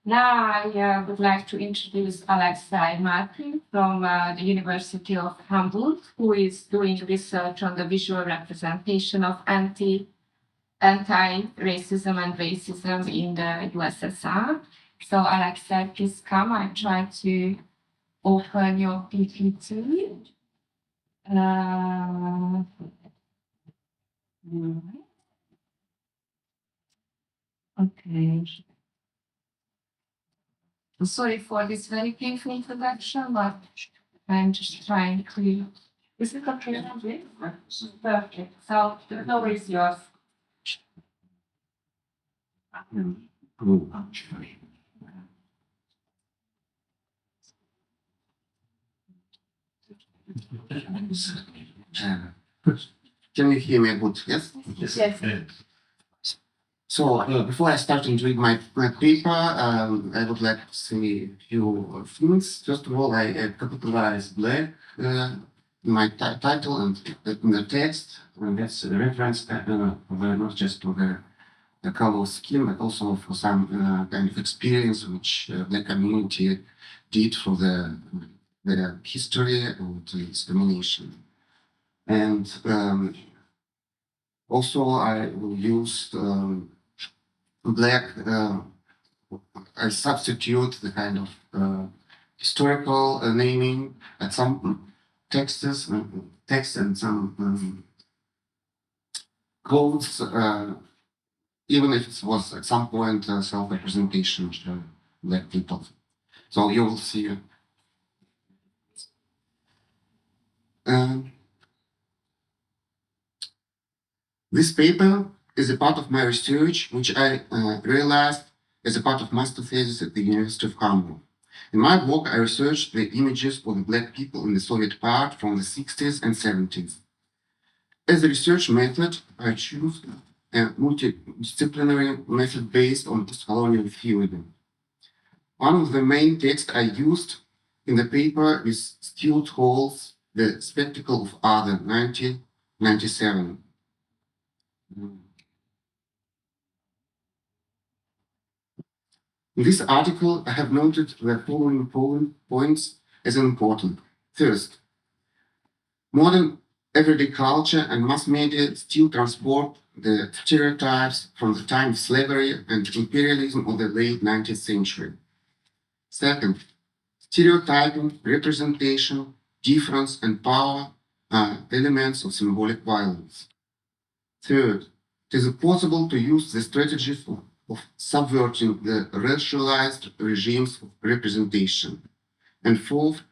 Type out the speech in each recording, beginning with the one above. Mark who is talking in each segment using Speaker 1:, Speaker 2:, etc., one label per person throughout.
Speaker 1: Now I would like to introduce Alexey Markin from the University of Hamburg, who is doing research on the visual representation of anti-racism and racism in the USSR. So Alexey, please come. I try to open your PPT. Okay. Sorry for this very brief introduction, but I'm just trying to. Is it okay? Perfect. So the floor is yours.
Speaker 2: Can you hear me good? Yes?
Speaker 1: Yes.
Speaker 2: So before I start to read my paper, I would like to say a few things. First of all, I capitalized black in my title and in the text, and that's a reference not just to the color of skin, but also for some kind of experience which black community did for the history and discrimination. And also I used black, I substitute the kind of historical naming at some text and some codes, even if it was at some point self-representation of black people. So you will see. This paper is a part of my research, which I realized as a part of master thesis at the University of Hamburg. In my work, I researched the images of the black people in the Soviet part from the 60s and 70s. As a research method, I chose a multidisciplinary method based on post-colonial theory. One of the main texts I used in the paper is Stuart Hall's The Spectacle of Other, 1997. In this article, I have noted the following points as important. First, modern everyday culture and mass media still transport the stereotypes from the time of slavery and imperialism of the late 19th century. Second, stereotyping, representation, difference, and power are elements of symbolic violence. Third, it is possible to use the strategies of subverting the racialized regimes of representation. And fourth,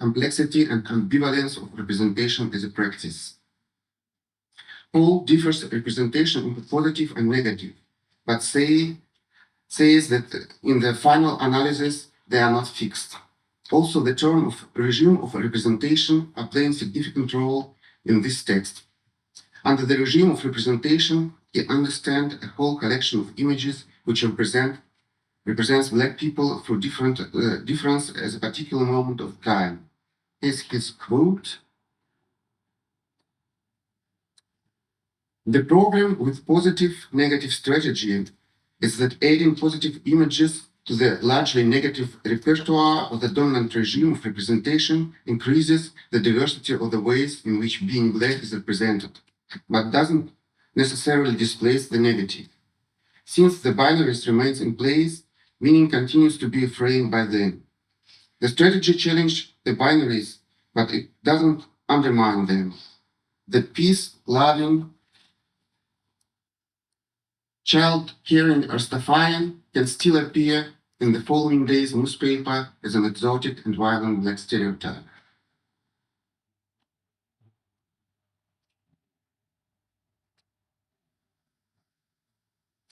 Speaker 2: complexity and ambivalence of representation as a practice. Hall differs representation into positive and negative, but says that in the final analysis they are not fixed. Also, the term of regime of representation are playing a significant role in this text. Under the regime of representation, you understand a whole collection of images which represents black people through difference as a particular moment of time. Here's his quote. The problem with positive-negative strategy is that adding positive images to the largely negative repertoire of the dominant regime of representation increases the diversity of the ways in which being black is represented, but doesn't necessarily displace the negative. Since the binaries remains in place, meaning continues to be framed by them. The strategy challenged the binaries, but it doesn't undermine them. The peace-loving, child-caring Rastafarian can still appear in the following day's newspaper as an exotic and violent black stereotype.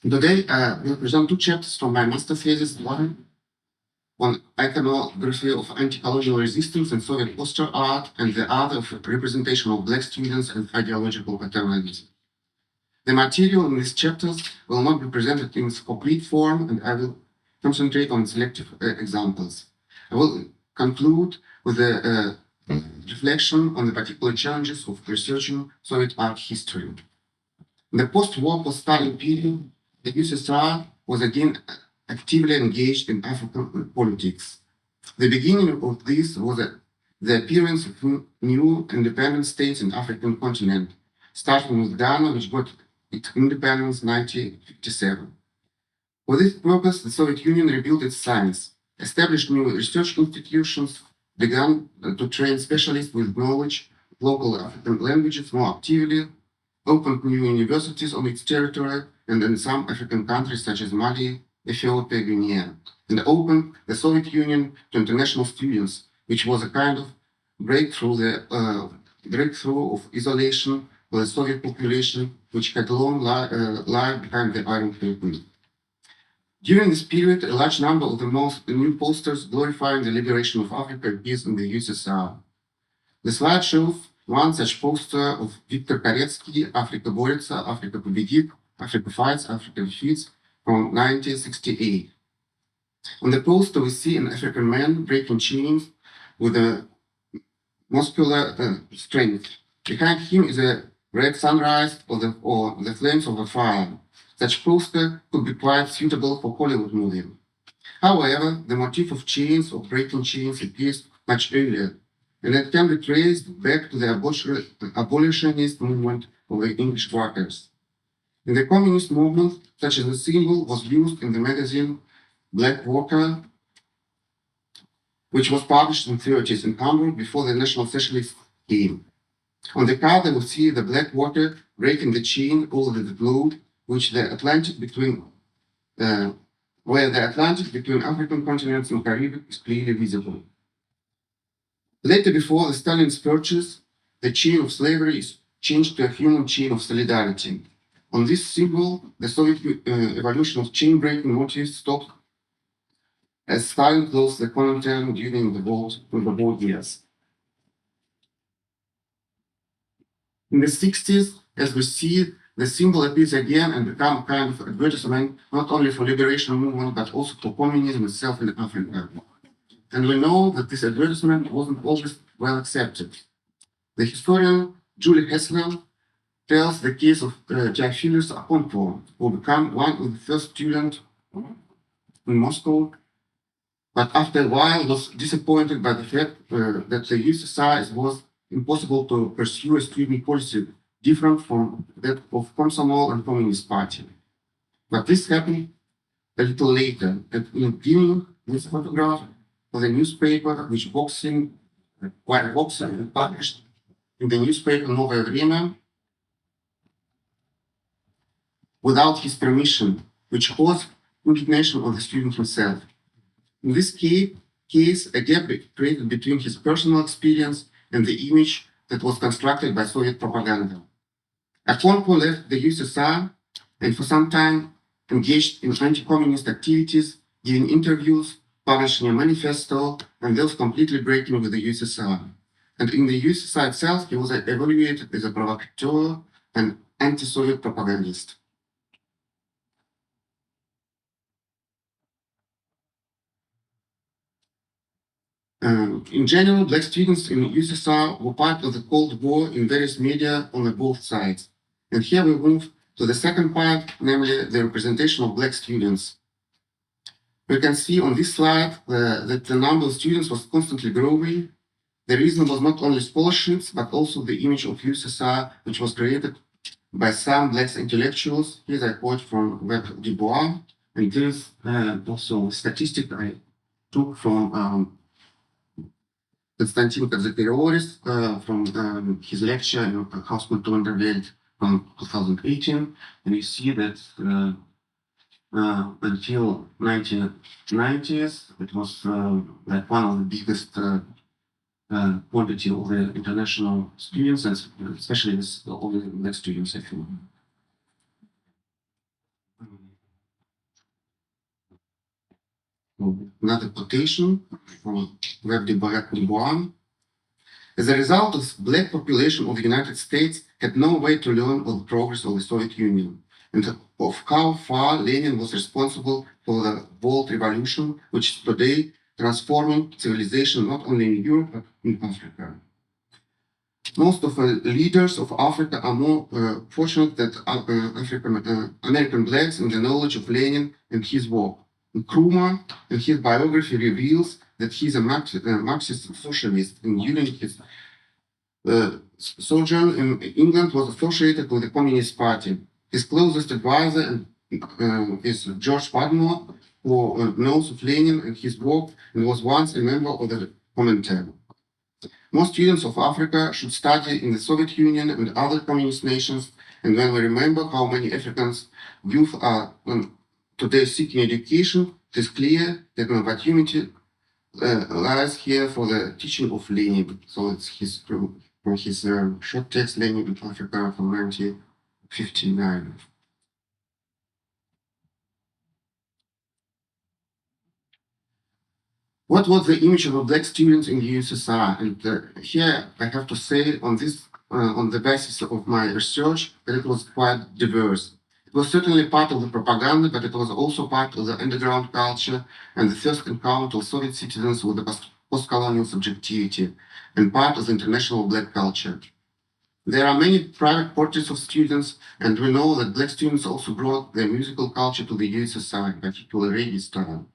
Speaker 2: Today, I will present two chapters from my master thesis, one on iconography of anti-colonial resistance in Soviet poster art, and the other of representation of black students and ideological paternalism. The material in these chapters will not be presented in its complete form, and I will concentrate on selective examples. I will conclude with a reflection on the particular challenges of researching Soviet art history. In the post-war, post-Stalin period, the USSR was again actively engaged in African politics. The beginning of this was the appearance of new independent states in the African continent, starting with Ghana, which got its independence in 1957. For this purpose, the Soviet Union rebuilt its science, established new research institutions, began to train specialists with knowledge of local African languages more actively, opened new universities on its territory and in some African countries such as Mali, Ethiopia, Guinea, and opened the Soviet Union to international students, which was a kind of breakthrough of isolation for the Soviet population, which had long lived behind the Iron Curtain. During this period, a large number of the most new posters glorifying the liberation of Africa appeared in the USSR. The slide shows one such poster of Viktor Koretsky, Afrika борется, Afrika победит, Africa fights, Africa defeats, from 1968. On the poster, we see an African man breaking chains with a muscular strength. Behind him is a red sunrise or the flames of a fire. Such poster could be quite suitable for Hollywood movie. However, the motif of chains or breaking chains appears much earlier, and it can be traced back to the abolitionist movement of the English workers. In the communist movement, such as a symbol was used in the magazine Black Water, which was published in the 30s in Hamburg before the National Socialists came. On the card, we see the black water breaking the chain over the globe, where the Atlantic between African continents and Caribbean is clearly visible. Later, before the Stalin's purchase, the chain of slavery is changed to a human chain of solidarity. On this symbol, the Soviet evolution of chain-breaking motifs stopped as Stalin closed the Comintern during the war years. In the 60s, as we see, the symbol appears again and becomes a kind of advertisement not only for liberation movement but also for communism itself in Africa. And we know that this advertisement wasn't always well accepted. The historian Julie Hessler tells the case of Theophilus Aponpo, who became one of the first students in Moscow, but after a while was disappointed by the fact that the USSR was impossible to pursue a student policy different from that of Komsomol and Communist Party. But this happened a little later, and in giving this photograph for the newspaper, while boxing and published in the newspaper Новое Время, without his permission, which caused indignation of the student himself. In this case, a gap created between his personal experience and the image that was constructed by Soviet propaganda. Aponpo left the USSR and for some time engaged in anti-communist activities, giving interviews, publishing a manifesto, and thus completely breaking with the USSR. And in the USSR itself, he was evaluated as a provocateur and anti-Soviet propagandist. In general, black students in USSR were part of the Cold War in various media on both sides. And here we move to the second part, namely the representation of black students. We can see on this slide that the number of students was constantly growing. The reason was not only scholarships, but also the image of USSR, which was created by some black intellectuals. Here's a quote from Webb Dubois, and there's also a statistic I took from Konstantin Kazakirioris from his lecture in Hauskultur in der Welt from 2018, and you see that until 1990s, it was like one of the biggest quantity of the international students, and especially all the black students, I think. Another quotation from Webb Dubois. As a result, the black population of the United States had no way to learn of the progress of the Soviet Union and of how far Lenin was responsible for the world revolution, which is today transforming civilization not only in Europe but in Africa. Most of the leaders of Africa are more fortunate than American blacks in the knowledge of Lenin and his work. Nkrumah, in his biography, reveals that he is a Marxist socialist, and during his sojourn in England was associated with the Communist Party. His closest advisor is George Padmore, who knows of Lenin and his work and was once a member of the Comintern. Most students of Africa should study in the Soviet Union and other communist nations, and when we remember how many Africans youth are today seeking education, it is clear that an opportunity lies here for the teaching of Lenin. So it's from his short text, Lenin in Africa, from 1959. What was the image of black students in the USSR? And here I have to say on the basis of my research that it was quite diverse. It was certainly part of the propaganda, but it was also part of the underground culture and the first encounter of Soviet citizens with the post-colonial subjectivity and part of the international black culture. There are many private portraits of students, and we know that black students also brought their musical culture to the USSR, in particular reggae style.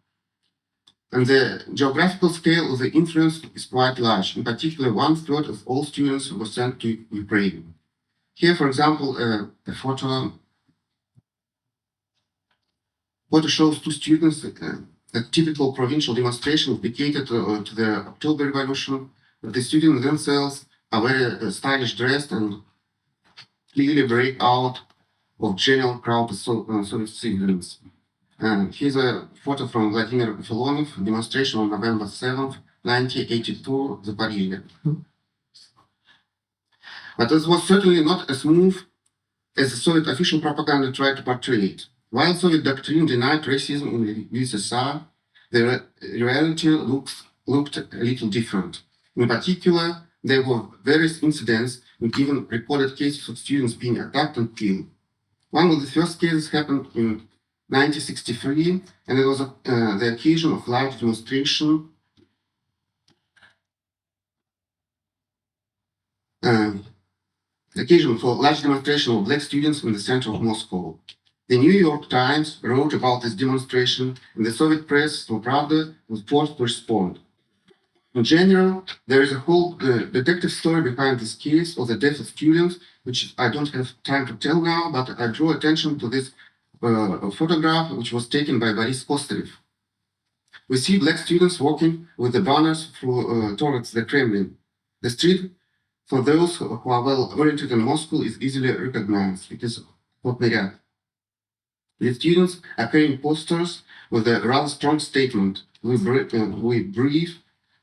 Speaker 2: And the geographical scale of the influence is quite large. In particular, 1/3 of all students were sent to Ukraine. Here, for example, a photo shows two students at a typical provincial demonstration dedicated to the October Revolution. The students themselves are very stylish dressed and clearly break out of general crowd of Soviet civilians. And here's a photo from Vladimir Filonov, demonstration on November 7th, 1982, Zaporizhzhia. But this was certainly not as smooth as the Soviet official propaganda tried to portray it. While Soviet doctrine denied racism in the USSR, the reality looked a little different. In particular, there were various incidents and even recorded cases of students being attacked and killed. One of the first cases happened in 1963, and it was the occasion of large demonstration of black students in the center of Moscow. The New York Times wrote about this demonstration, and the Soviet press, Pravda, was forced to respond. In general, there is a whole detective story behind this case of the death of students, which I don't have time to tell now, but I draw attention to this photograph, which was taken by Boris Kosterev. We see black students walking with the banners towards the Kremlin. The street, for those who are well oriented in Moscow, is easily recognized. It is Potnariat. The students are carrying posters with a rather strong statement: "We breathe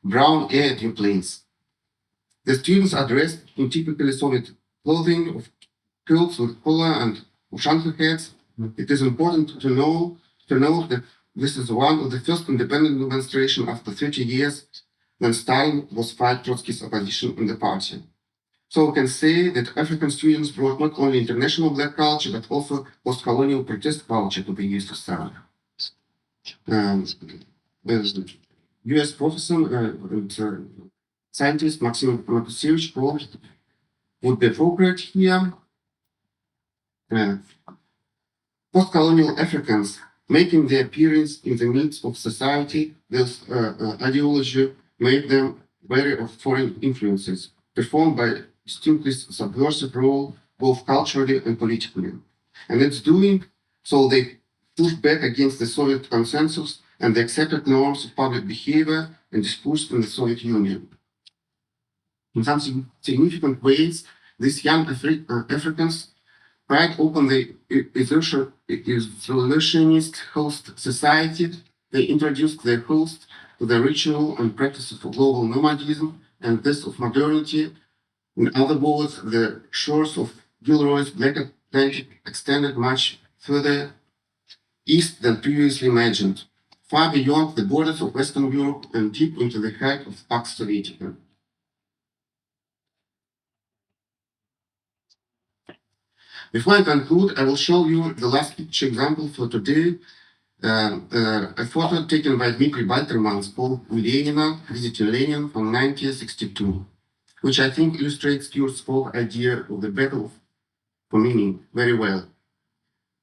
Speaker 2: brown air at your place." The students are dressed in typically Soviet clothing, of kilts with collar and ushanka hats. It is important to note that this is one of the first independent demonstrations after 30 years when Stalin was fighting Trotsky's opposition in the party. So we can say that African students brought not only international black culture, but also post-colonial protest culture to the USSR. The US professor and scientist Maxim Matusevich would be appropriate here. Post-colonial Africans making their appearance in the midst of society, this ideology made them wary of foreign influences, performed by distinctly subversive role, both culturally and politically. And it's doing so they pushed back against the Soviet consensus and the accepted norms of public behavior and discourse in the Soviet Union. In some significant ways, these young Africans pried open the isolationist host society. They introduced their host to the ritual and practices of global nomadism and this of modernity. In other words, the shores of Gilroy's Black Atlantic extended much further east than previously imagined, far beyond the borders of Western Europe and deep into the heart of Pax Soviética. Before I conclude, I will show you the last picture example for today, a photo taken by Dmitry Baltermans called Lenina, Visiting Lenin from 1962, which I think illustrates Stuart's whole idea of the battle for meaning very well.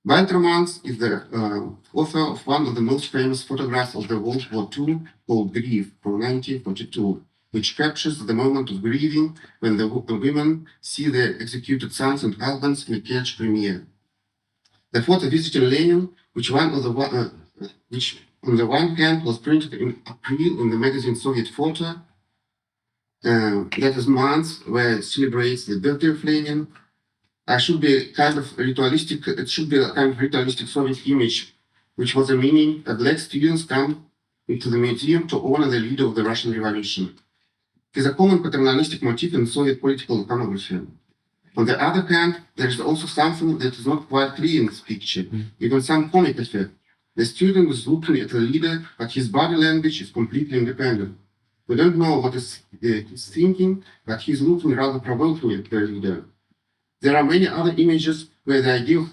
Speaker 2: Waltermans is the author of one of the most famous photographs of the World War II called Grief from 1942, which captures the moment of grieving when the women see their executed sons and husbands in a church premiere. The photo visiting Lenin, which on the one hand was printed in April in the magazine Soviet Photo, that is month where it celebrates the birthday of Lenin. It should be a kind of ritualistic Soviet image, which was the meaning that black students come into the museum to honor the leader of the Russian Revolution. It is a common paternalistic motif in Soviet political iconography. On the other hand, there is also something that is not quite clear in this picture, even some comic effect. The student is looking at the leader, but his body language is completely independent. We don't know what he's thinking, but he's looking rather provoking at the leader. There are many other images where the idea of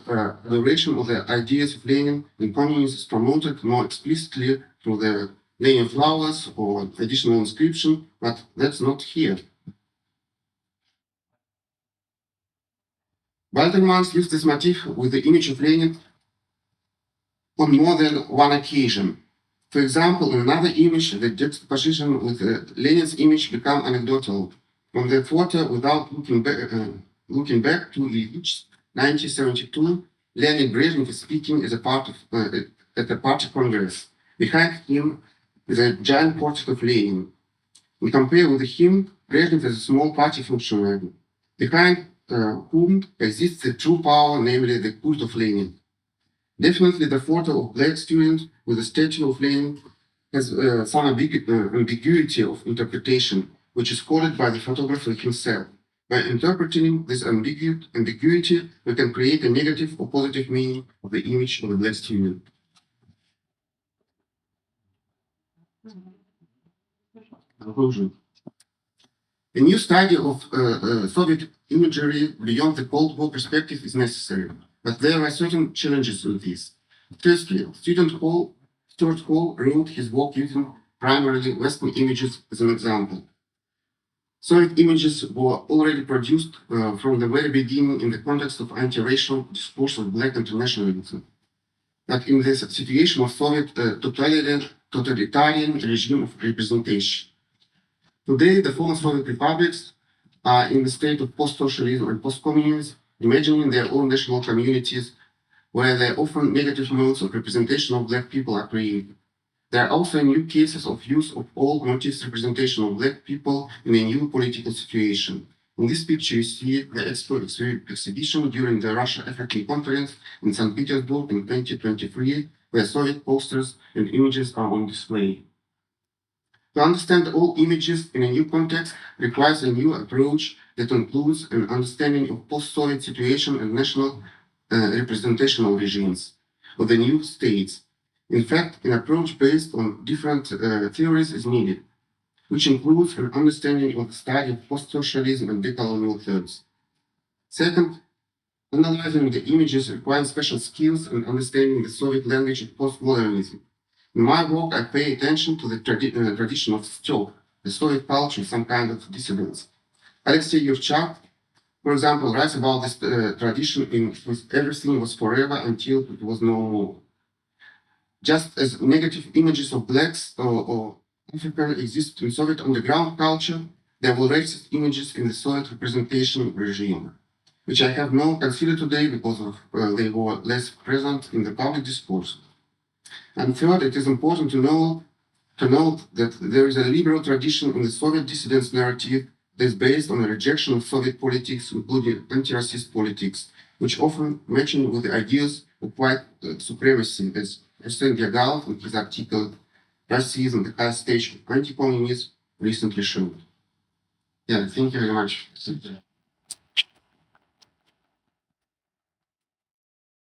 Speaker 2: adoration of the ideas of Lenin and communism is promoted more explicitly through the Lenin flowers or additional inscription, but that's not here. Waltermans used this motif with the image of Lenin on more than one occasion. For example, in another image, the juxtaposition with Lenin's image became anecdotal. On the photo, without looking back to Ilyich, 1972, Leonid Brezhnev is speaking as a part of, at a party congress. Behind him is a giant portrait of Lenin. We compare with him, Brezhnev is a small party functionary, behind whom exists the true power, namely the cult of Lenin. Definitely the photo of black student with a statue of Lenin has some ambiguity of interpretation, which is called by the photographer himself. By interpreting this ambiguity, we can create a negative or positive meaning of the image of the black student. Conclusion. A new study of Soviet imagery beyond the Cold War perspective is necessary, but there are certain challenges with this. Firstly, Stuart Hall wrote his work using primarily Western images as an example. Soviet images were already produced from the very beginning in the context of anti-racial discourse of black internationalism. But in the situation of Soviet totalitarian regime of representation. Today, the former Soviet republics are in the state of post-socialism and post-communism, imagining their own national communities where the often negative modes of representation of black people are created. There are also new cases of use of old motifs representation of black people in a new political situation. In this picture, you see the Expo exhibition during the Russia-African Conference in St. Petersburg in 2023, where Soviet posters and images are on display. To understand all images in a new context requires a new approach that includes an understanding of post-Soviet situation and national representational regimes of the new states. In fact, an approach based on different theories is needed, which includes an understanding of the study of post-socialism and decolonial theories. Second, analyzing the images requires special skills and understanding the Soviet language of postmodernism. In my work, I pay attention to the tradition of still, the Soviet culture, some kind of dissidence. Alexey Yurchak, for example, writes about this tradition in which everything was forever until it was no more. Just as negative images of blacks or African exist in Soviet underground culture, there were racist images in the Soviet representation regime, which I have not considered today because they were less present in the public discourse. And third, it is important to note that there is a liberal tradition in the Soviet dissidence narrative that is based on a rejection of Soviet politics, including anti-racist politics, which often matching with the ideas of white supremacy, as Arsène Diagal in his article Racism, the Highest Stage of Anti-Communism recently showed. Yeah, thank you very much.